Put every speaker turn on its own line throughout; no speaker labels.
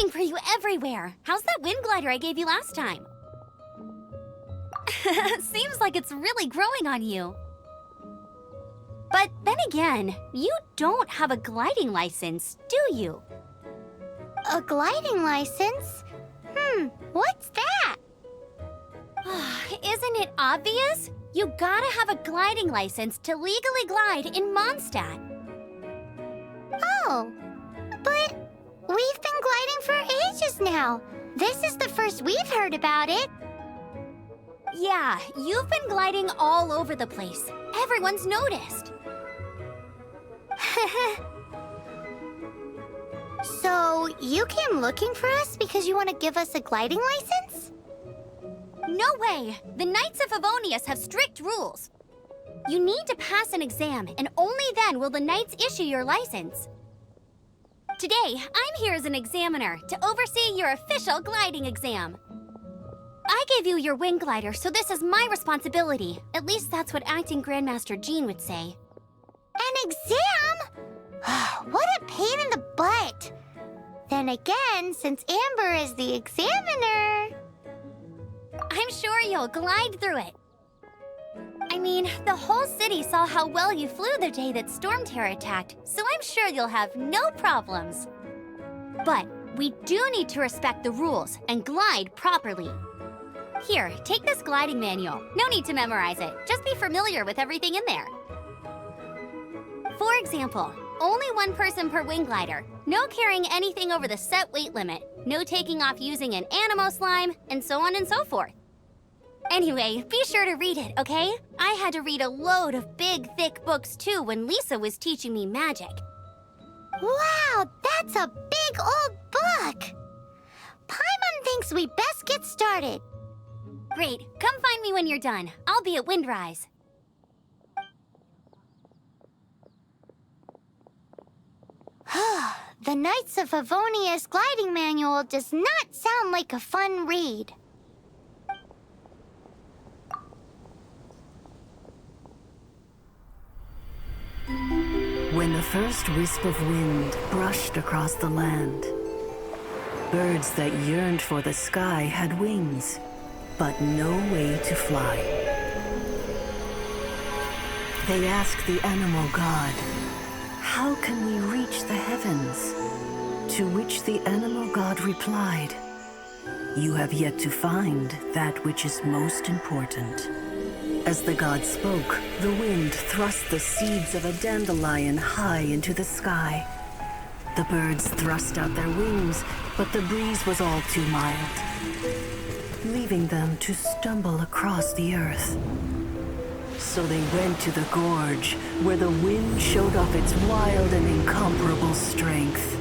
looking for you everywhere. How's that wind glider I gave you last time? Seems like it's really growing on you. But then again, you don't have a gliding license, do you?
A gliding license? What's that?
Isn't it obvious? You gotta have a gliding license to legally glide in Mondstadt.
Oh, but we've been gliding for ages now. This is the first we've heard about it.
Yeah, you've been gliding all over the place. Everyone's noticed.
So, you came looking for us because you want to give us a gliding license?
No way! The Knights of Favonius have strict rules. You need to pass an exam, and only then will the Knights issue your license. Today, I'm here as an examiner to oversee your official gliding exam. I gave you your wing glider, so this is my responsibility. At least that's what Acting Grandmaster Jean would say.
An exam? What a pain in the butt! Then again, since Amber is the examiner...
I'm sure you'll glide through it. I mean, the whole city saw how well you flew the day that Storm Terror attacked, so I'm sure you'll have no problems. But we do need to respect the rules and glide properly. Here, take this gliding manual. No need to memorize it. Just be familiar with everything in there. For example, only one person per wing glider, no carrying anything over the set weight limit, no taking off using an animo slime, and so on and so forth. Anyway, be sure to read it, okay? I had to read a load of big, thick books too when Lisa was teaching me magic.
Wow, that's a big old book! Paimon thinks we best get started.
Great, come find me when you're done. I'll be at Windrise.
The Knights of Favonius gliding manual does not sound like a fun read.
When the first wisp of wind brushed across the land, birds that yearned for the sky had wings, but no way to fly. They asked the animal god, "How can we reach the heavens?" To which the animal god replied, "You have yet to find that which is most important." As the god spoke, the wind thrust the seeds of a dandelion high into the sky. The birds thrust out their wings, but the breeze was all too mild, leaving them to stumble across the earth. So they went to the gorge, where the wind showed off its wild and incomparable strength.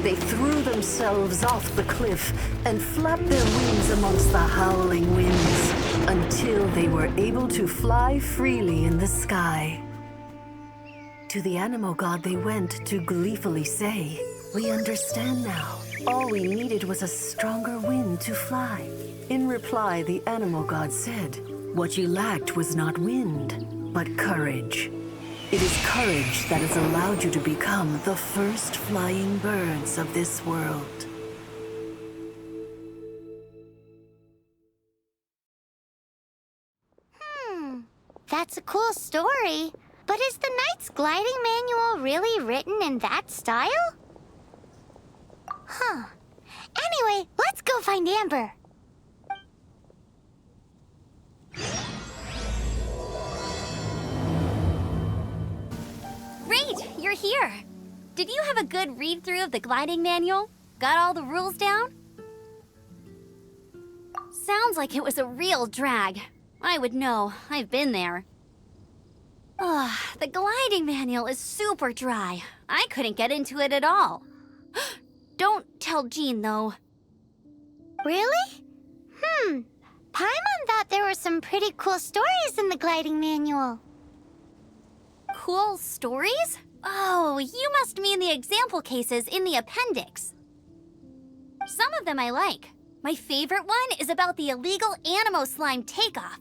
They threw themselves off the cliff and flapped their wings amongst the howling winds until they were able to fly freely in the sky. To the animal god they went to gleefully say, "We understand now. All we needed was a stronger wind to fly." In reply, the animal god said, "What you lacked was not wind, but courage. It is courage that has allowed you to become the first flying birds of this world."
That's a cool story. But is the Knight's gliding manual really written in that style? Anyway, let's go find Amber.
Great, you're here. Did you have a good read-through of the gliding manual? Got all the rules down? Sounds like it was a real drag. I would know. I've been there. The gliding manual is super dry. I couldn't get into it at all. Don't tell Jean, though.
Really? Paimon thought there were some pretty cool stories in the gliding manual.
Cool stories? Oh, you must mean the example cases in the appendix. Some of them I like. My favorite one is about the illegal animo slime takeoff.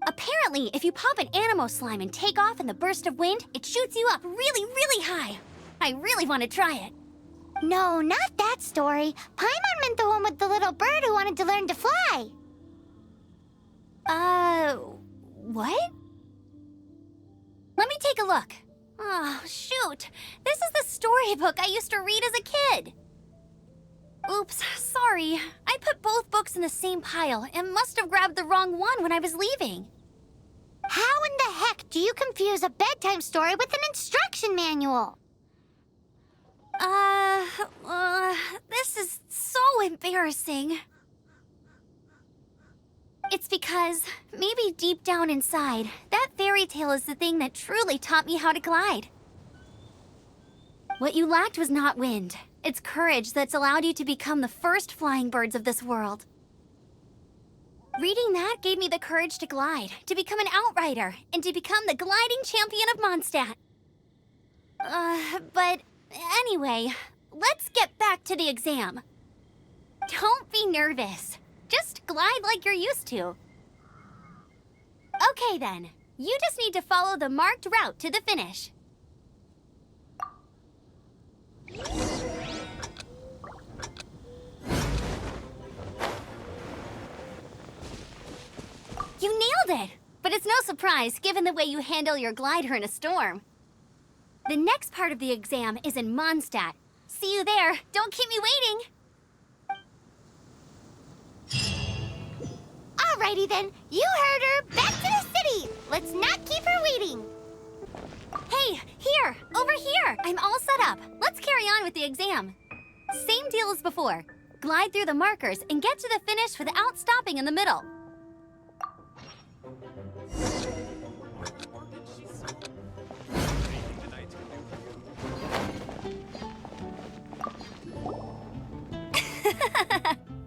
Apparently, if you pop an animo slime and take off in the burst of wind, it shoots you up really, really high. I really want to try it.
No, not that story. Paimon meant the one with the little bird who wanted to learn to fly.
What? Let me take a look. Oh, shoot. This is the storybook I used to read as a kid. Oops, sorry. I put both books in the same pile and must have grabbed the wrong one when I was leaving.
How in the heck do you confuse a bedtime story with an instruction manual?
This is so embarrassing. It's because, maybe deep down inside, that fairy tale is the thing that truly taught me how to glide. What you lacked was not wind. It's courage that's allowed you to become the first flying birds of this world. Reading that gave me the courage to glide, to become an outrider, and to become the gliding champion of Mondstadt. But anyway, let's get back to the exam. Don't be nervous. Just glide like you're used to. Okay then, you just need to follow the marked route to the finish. You nailed it! But it's no surprise, given the way you handle your glider in a storm. The next part of the exam is in Mondstadt. See you there. Don't keep me waiting.
Alrighty then, you heard her. Back to the city. Let's not keep her waiting.
Hey, here, over here. I'm all set up. Let's carry on with the exam. Same deal as before. Glide through the markers and get to the finish without stopping in the middle.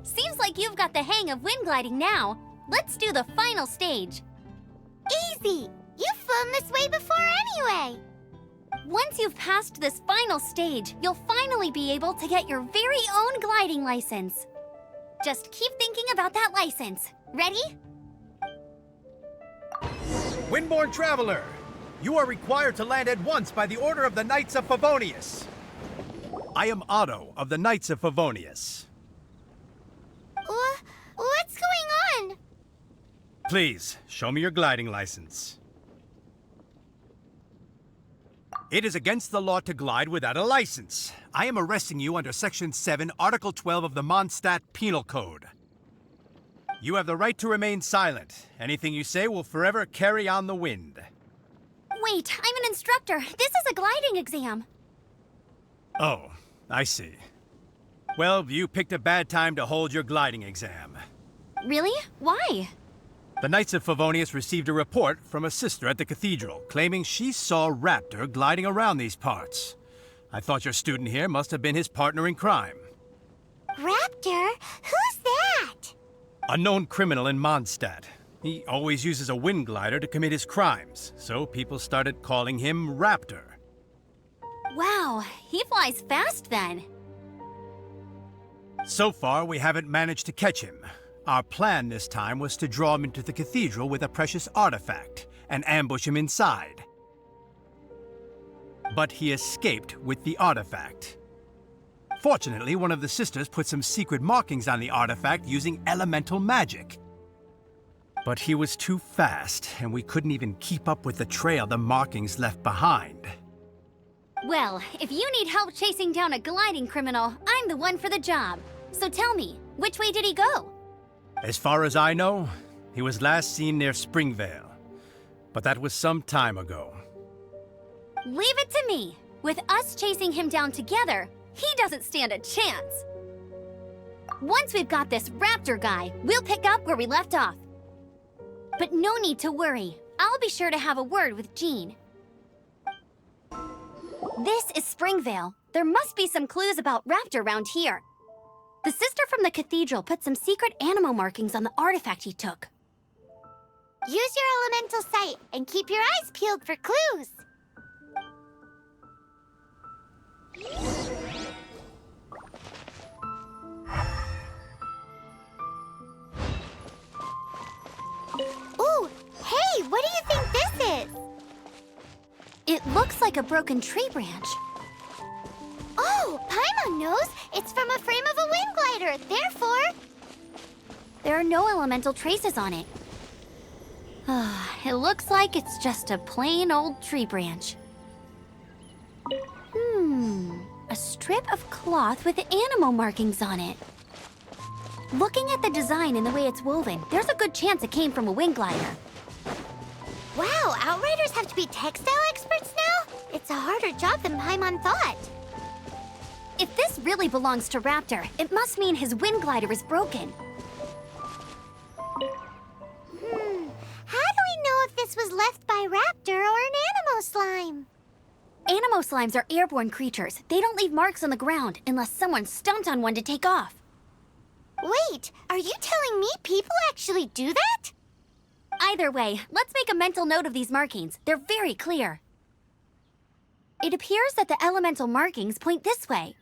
Seems like you've got the hang of wind gliding now. Let's do the final stage.
Easy. You've flown this way before anyway.
Once you've passed this final stage, you'll finally be able to get your very own gliding license. Just keep thinking about that license. Ready?
Windborne Traveler, you are required to land at once by the order of the Knights of Favonius. I am Atto of the Knights of Favonius.
What's going on?
Please, show me your gliding license. It is against the law to glide without a license. I am arresting you under Section 7, Article 12 of the Mondstadt Penal Code. You have the right to remain silent. Anything you say will forever carry on the wind.
Wait, I'm an instructor. This is a gliding exam.
Oh, I see. Well, you picked a bad time to hold your gliding exam.
Really? Why?
The Knights of Favonius received a report from a sister at the cathedral claiming she saw Raptor gliding around these parts. I thought your student here must have been his partner in crime.
Raptor? Who's that?
A known criminal in Mondstadt. He always uses a wind glider to commit his crimes, so people started calling him Raptor.
Wow, he flies fast then.
So far, we haven't managed to catch him. Our plan this time was to draw him into the cathedral with a precious artifact and ambush him inside. But he escaped with the artifact. Fortunately, one of the sisters put some secret markings on the artifact using elemental magic. But he was too fast, and we couldn't even keep up with the trail the markings left behind.
Well, if you need help chasing down a gliding criminal, I'm the one for the job. So tell me, which way did he go?
As far as I know, he was last seen near Springvale. But that was some time ago.
Leave it to me. With us chasing him down together, he doesn't stand a chance. Once we've got this Raptor guy, we'll pick up where we left off. But no need to worry. I'll be sure to have a word with Jean. This is Springvale. There must be some clues about Raptor around here. The sister from the cathedral put some secret animal markings on the artifact he took.
Use your elemental sight and keep your eyes peeled for clues. Ooh, hey, what do you think this is?
It looks like a broken tree branch.
Oh, Oh, Paimon knows. It's from a frame of a wind glider. Therefore...
There are no elemental traces on it. It looks like it's just a plain old tree branch. A strip of cloth with animal markings on it. Looking at the design and the way it's woven, there's a good chance it came from a wind glider.
Wow, Outriders have to be textile experts now? It's a harder job than Paimon thought.
If this really belongs to Raptor, it must mean his wind glider is broken.
How do we know if this was left by Raptor or an Animo slime?
Animo slimes are airborne creatures. They don't leave marks on the ground unless someone stomped on one to take off.
Wait, are you telling me people actually do that?
Either way, let's make a mental note of these markings. They're very clear. It appears that the elemental markings point this way.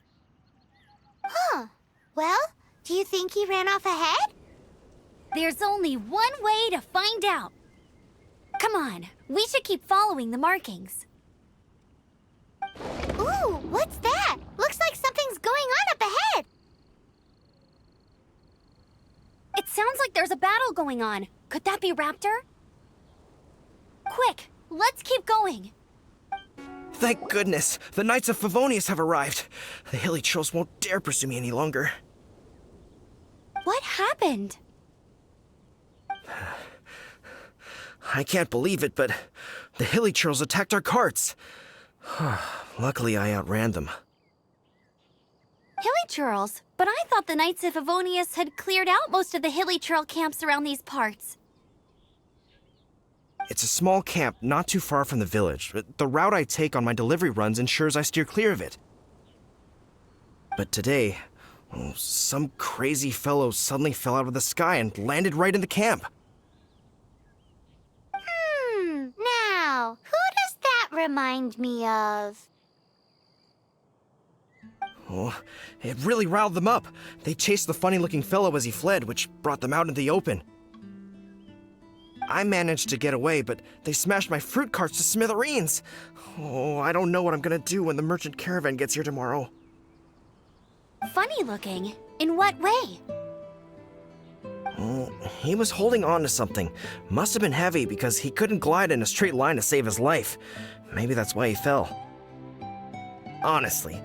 Huh. Well, do you think he ran off ahead?
There's only one way to find out. Come on, we should keep following the markings.
Ooh, what's that? Looks like something's going on up ahead.
It sounds like there's a battle going on. Could that be Raptor? Quick, let's keep going.
Thank goodness, the Knights of Favonius have arrived. The hilly trolls won't dare pursue me any longer.
What happened?
I can't believe it, but the hilly trolls attacked our carts. Luckily, I outran them.
Hilly churls? But I thought the Knights of Favonius had cleared out most of the hilly churl camps around these parts.
It's a small camp not too far from the village. The route I take on my delivery runs ensures I steer clear of it. But today, some crazy fellow suddenly fell out of the sky and landed right in the camp.
Now, who does that remind me of?
Oh, it really riled them up. They chased the funny-looking fellow as he fled, which brought them out in the open. I managed to get away, but they smashed my fruit carts to smithereens. Oh, I don't know what I'm gonna do when the merchant caravan gets here tomorrow.
Funny looking? In what way?
Oh, he was holding on to something. Must have been heavy because he couldn't glide in a straight line to save his life. Maybe that's why he fell. Honestly,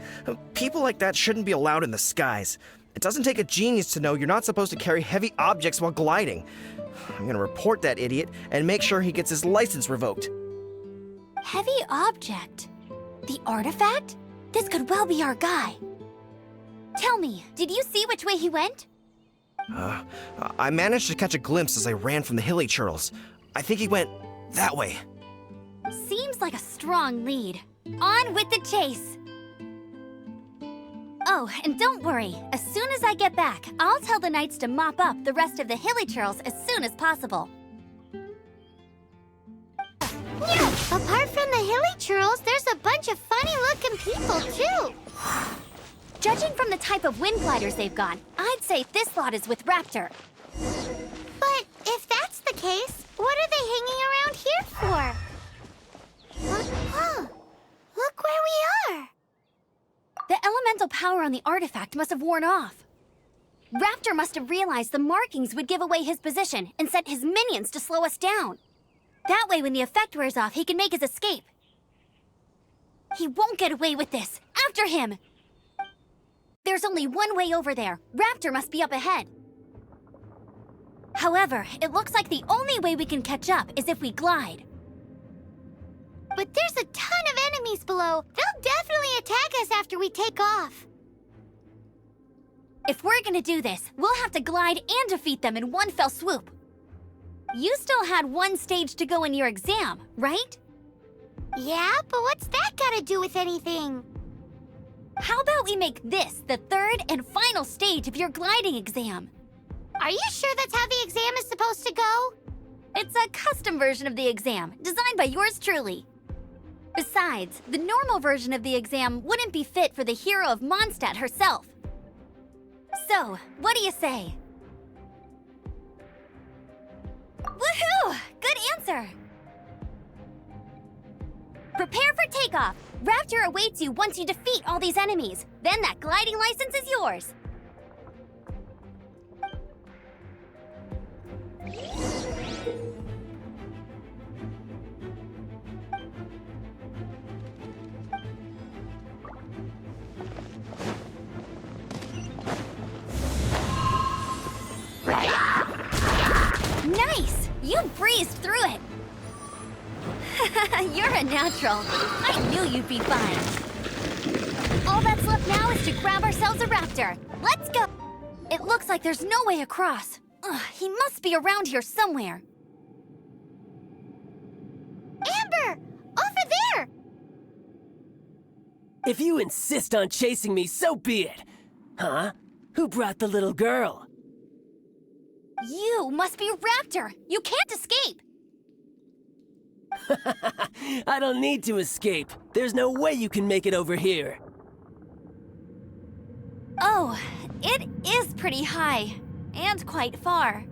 people like that shouldn't be allowed in the skies. It doesn't take a genius to know you're not supposed to carry heavy objects while gliding. I'm gonna report that idiot and make sure he gets his license revoked.
Heavy object? The artifact? This could well be our guy. Tell me, did you see which way he went?
I managed to catch a glimpse as I ran from the hilly churls. I think he went that way.
Seems like a strong lead. On with the chase! Oh, and don't worry. As soon as I get back, I'll tell the knights to mop up the rest of the hilly churls as soon as possible.
Apart from the hilly churls, there's a bunch of funny-looking people, too.
Judging from the type of wind gliders they've got, I'd say this lot is with Raptor.
But if that's the case, what are they hanging around here for? Look where we are.
The elemental power on the artifact must have worn off. Raptor must have realized the markings would give away his position and sent his minions to slow us down. That way, when the effect wears off, he can make his escape. He won't get away with this. After him! There's only one way over there. Raptor must be up ahead. However, it looks like the only way we can catch up is if we glide.
But there's a ton of enemies below. They'll definitely attack us after we take off.
If we're gonna do this, we'll have to glide and defeat them in one fell swoop. You still had one stage to go in your exam, right?
Yeah, but what's that got to do with anything?
How about we make this the third and final stage of your gliding exam?
Are you sure that's how the exam is supposed to go?
It's a custom version of the exam, designed by yours truly. Besides, the normal version of the exam wouldn't be fit for the hero of Mondstadt herself. So, what do you say? Woohoo! Good answer! Prepare for takeoff! Raptor awaits you once you defeat all these enemies. Then that gliding license is yours. Nice! You breezed through it! You're a natural. I knew you'd be fine. All that's left now is to grab ourselves a raptor. Let's go! It looks like there's no way across. Ugh, he must be around here somewhere.
Amber! Over there!
If you insist on chasing me, so be it. Huh? Who brought the little girl?
You must be a raptor! You can't escape!
I don't need to escape. There's no way you can make it over here.
Oh, it is pretty high. And quite far.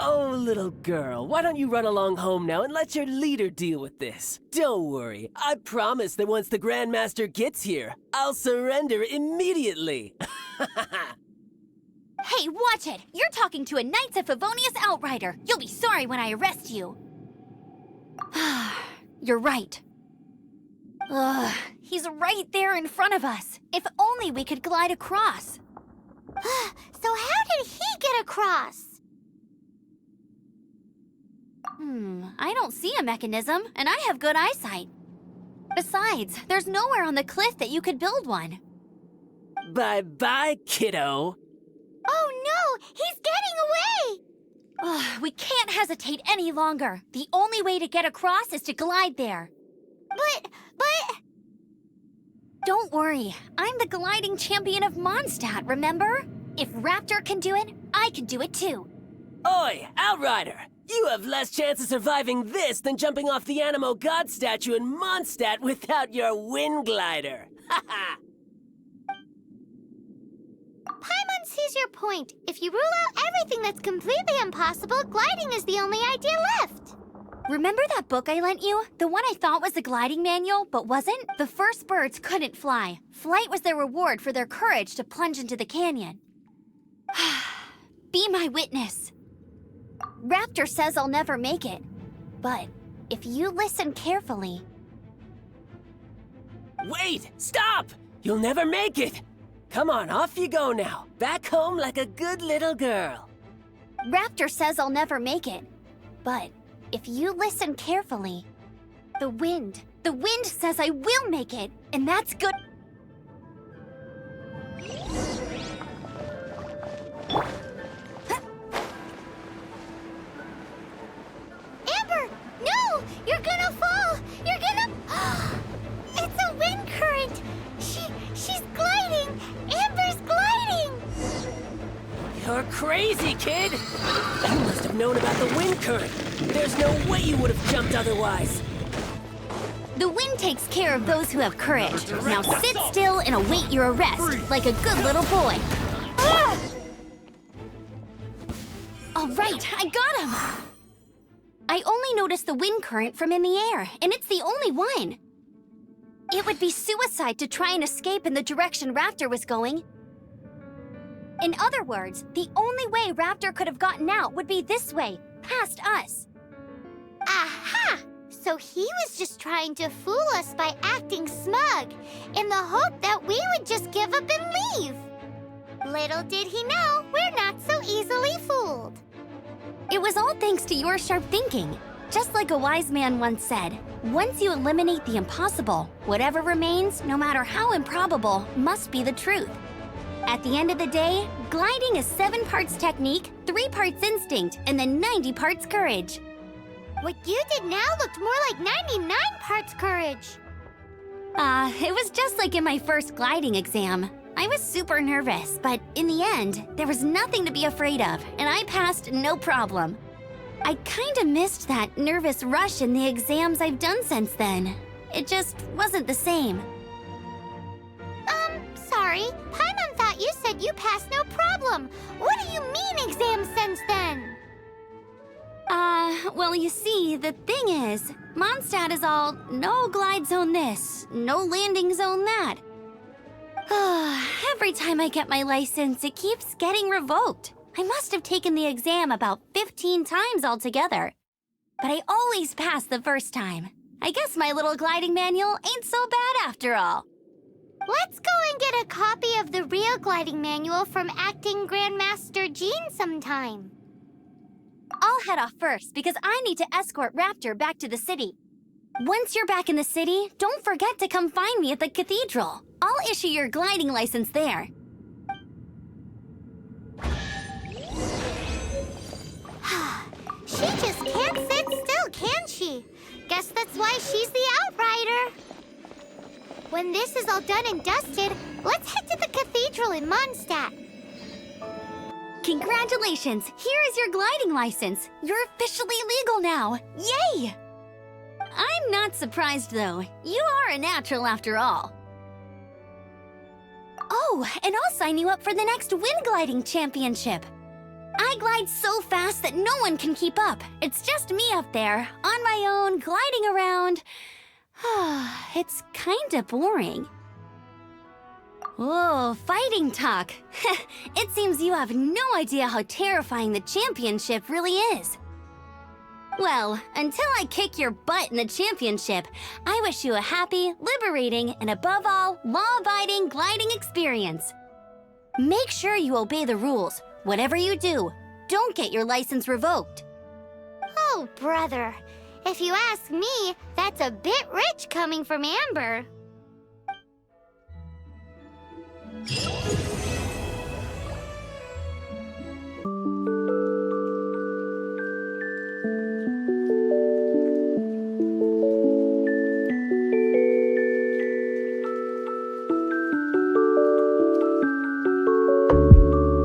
Oh, little girl, why don't you run along home now and let your leader deal with this? Don't worry, I promise that once the Grandmaster gets here, I'll surrender immediately.
Hey, watch it! You're talking to a Knights of Favonius outrider. You'll be sorry when I arrest you. You're right. Ugh, he's right there in front of us. If only we could glide across.
So how did he get across?
I don't see a mechanism, and I have good eyesight. Besides, there's nowhere on the cliff that you could build one.
Bye-bye, kiddo.
Oh no! He's getting away!
Ugh, we can't hesitate any longer. The only way to get across is to glide there.
But...
Don't worry, I'm the gliding champion of Mondstadt, remember? If Raptor can do it, I can do it too.
Oi, Outrider! You have less chance of surviving this than jumping off the Animo God statue in Mondstadt without your wind glider. Ha ha!
Paimon sees your point. If you rule out everything that's completely impossible, gliding is the only idea left.
Remember that book I lent you? The one I thought was the gliding manual, but wasn't? The first birds couldn't fly. Flight was their reward for their courage to plunge into the canyon. Be my witness. Raptor says I'll never make it. But if you listen carefully...
Wait! Stop! You'll never make it! Come on, off you go now. Back home like a good little girl.
Raptor says I'll never make it. But if you listen carefully, the wind says I will make it, and that's good.
Amber! No! You're gonna fall! You're gonna... It's a wind current! She's gliding! Amber's gliding!
You're crazy, kid! You must have known about the wind current. There's no way you would have jumped otherwise.
The wind takes care of those who have courage. Now sit still and await your arrest, like a good little boy. Ah! All right, I got him! I only noticed the wind current from in the air, and it's the only one. It would be suicide to try and escape in the direction Raptor was going. In other words, the only way Raptor could have gotten out would be this way, past us.
Aha! So he was just trying to fool us by acting smug, in the hope that we would just give up and leave. Little did he know, we're not so easily fooled.
It was all thanks to your sharp thinking. Just like a wise man once said, once you eliminate the impossible, whatever remains, no matter how improbable, must be the truth. At the end of the day, gliding is 7 parts technique, 3 parts instinct, and then 90 parts courage.
What you did now looked more like 99 parts courage.
It was just like in my first gliding exam. I was super nervous, but in the end, there was nothing to be afraid of, and I passed no problem. I kinda missed that nervous rush in the exams I've done since then. It just wasn't the same.
Sorry. Paimon thought you said you passed no problem. What do you mean exam since then?
Well, you see, the thing is, Mondstadt is all no glide zone this, no landing zone that. Every time I get my license, it keeps getting revoked. I must have taken the exam about 15 times altogether. But I always pass the first time. I guess my little gliding manual ain't so bad after all.
Let's go and get a copy of the real gliding manual from Acting Grandmaster Jean sometime.
I'll head off first because I need to escort Raptor back to the city. Once you're back in the city, don't forget to come find me at the cathedral. I'll issue your gliding license there.
She just can't sit still, can she? Guess that's why she's the Outrider. When this is all done and dusted, let's head to the cathedral in Mondstadt.
Congratulations! Here is your gliding license. You're officially legal now. Yay! I'm not surprised, though. You are a natural after all. Oh, and I'll sign you up for the next wind gliding championship. I glide so fast that no one can keep up. It's just me up there, on my own, gliding around. It's kinda boring. Oh, fighting talk. It seems you have no idea how terrifying the championship really is. Well, until I kick your butt in the championship, I wish you a happy, liberating, and above all, law-abiding gliding experience. Make sure you obey the rules. Whatever you do, don't get your license revoked.
Oh, brother. If you ask me, that's a bit rich coming from Amber.